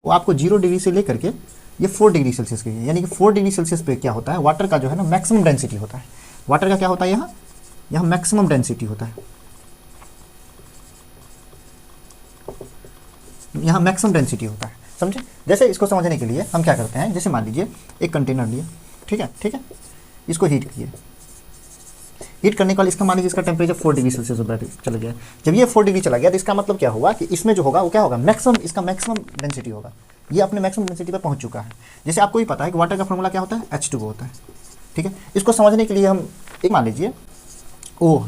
वो आपको 0 डिग्री से लेकर के ये 4 डिग्री सेल्सियस के, यानी कि 4 डिग्री सेल्सियस पे क्या होता है, वाटर का जो है ना मैक्सिमम डेंसिटी होता है। वाटर का क्या होता है, यहाँ मैक्सिमम डेंसिटी होता है, यहाँ मैक्सिमम डेंसिटी होता है, समझे। जैसे इसको समझने के लिए हम क्या करते हैं, जैसे मान लीजिए एक कंटेनर लिए, ठीक है, इसको हीट किए, हीट करने के बाद इसका मान लीजिए इसका टेम्परेचर 4 डिग्री सेल्सियस ऊपर चला गया। जब ये 4 डिग्री चला गया तो इसका मतलब क्या होगा कि इसमें जो होगा वो क्या होगा, मैक्सिमम, इसका मैक्सिमम डेंसिटी होगा, ये अपने मैक्सिमम डेंसिटी पर पहुंच चुका है। जैसे आपको ही पता है कि वाटर का फॉर्मूला क्या होता है, H2O होता है, ठीक है। इसको समझने के लिए हम एक मान लीजिए ओ,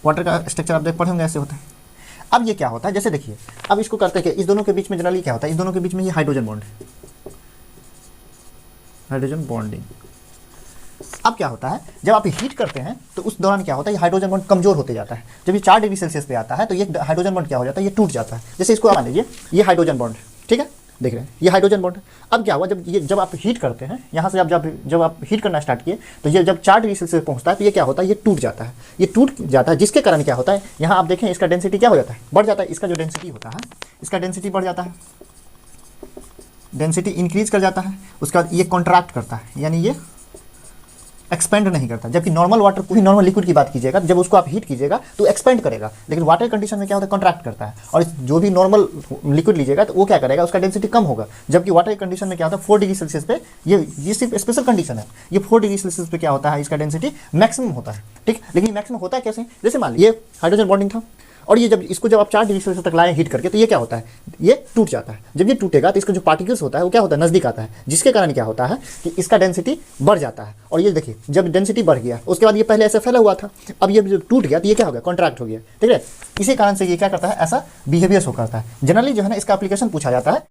वाटर का स्ट्रक्चर आप देख पढ़े होंगे, ऐसे होता है। अब ये क्या होता है, जैसे देखिए, अब इसको करते हैं, इस दोनों के बीच में जनरली क्या होता है, इस दोनों के बीच में ये हाइड्रोजन बॉन्ड है, हाइड्रोजन बॉन्डिंग। अब क्या होता है, जब आप हीट करते हैं तो उस दौरान क्या होता है, ये हाइड्रोजन बॉन्ड कमजोर होते जाता है। जब ये 4 डिग्री सेल्सियस पे आता है तो ये हाइड्रोजन बॉन्ड क्या हो जाता है, ये टूट जाता है। जैसे इसको मान लीजिए ये हाइड्रोजन बॉन्ड है, ठीक है, देख रहे हैं ये हाइड्रोजन बॉन्ड है। अब क्या हुआ, जब आप हीट करते हैं, यहाँ से जब आप हीट करना स्टार्ट किए तो ये जब 4 डिग्री सेल्सियस पहुँचता है तो ये क्या होता है, ये टूट जाता है, ये टूट जाता है, जिसके कारण क्या होता है, यहाँ आप देखें इसका डेंसिटी क्या हो जाता है, बढ़ जाता है। इसका जो डेंसिटी होता है, इसका डेंसिटी बढ़ जाता है, डेंसिटी इंक्रीज कर जाता है। उसके बाद ये कॉन्ट्रैक्ट करता है, यानी ये एक्सपेंड नहीं करता। जबकि नॉर्मल वाटर, कोई नॉर्मल लिक्विड की बात कीजिएगा, जब उसको आप हीट कीजिएगा तो एक्सपेंड करेगा, लेकिन वाटर कंडीशन में क्या होता है, कॉन्ट्रैक्ट करता है। और जो भी नॉर्मल लिक्विड लीजिएगा तो वो क्या करेगा, उसका डेंसिटी कम होगा। जबकि वाटर कंडीशन में क्या होता है, 4 डिग्री सेल्सियस पे, ये सिर्फ स्पेशल कंडीशन है, ये 4 डिग्री सेल्सियस पे क्या होता है, इसका डेंसिटी मैक्सिमम होता है, ठीक। लेकिन मैक्सिमम होता है कैसे, जैसे मान लीजिए हाइड्रोजन बॉन्डिंग था और ये जब आप 4 डिग्री सेल्सियस तक लाए हीट करके तो ये क्या होता है, ये टूट जाता है। जब ये टूटेगा तो इसका जो पार्टिकल्स होता है वो क्या होता है, नजदीक आता है, जिसके कारण क्या होता है कि इसका डेंसिटी बढ़ जाता है। और ये देखिए जब डेंसिटी बढ़ गया उसके बाद ये पहले ऐसे फैला हुआ था, अब ये जब टूट गया तो ये क्या हो गया, कॉन्ट्रैक्ट हो गया, ठीक है। इसी कारण से ये क्या करता है, ऐसा बिहेवियर शो करता है। जनरली जो है ना इसका एप्लीकेशन पूछा जाता है।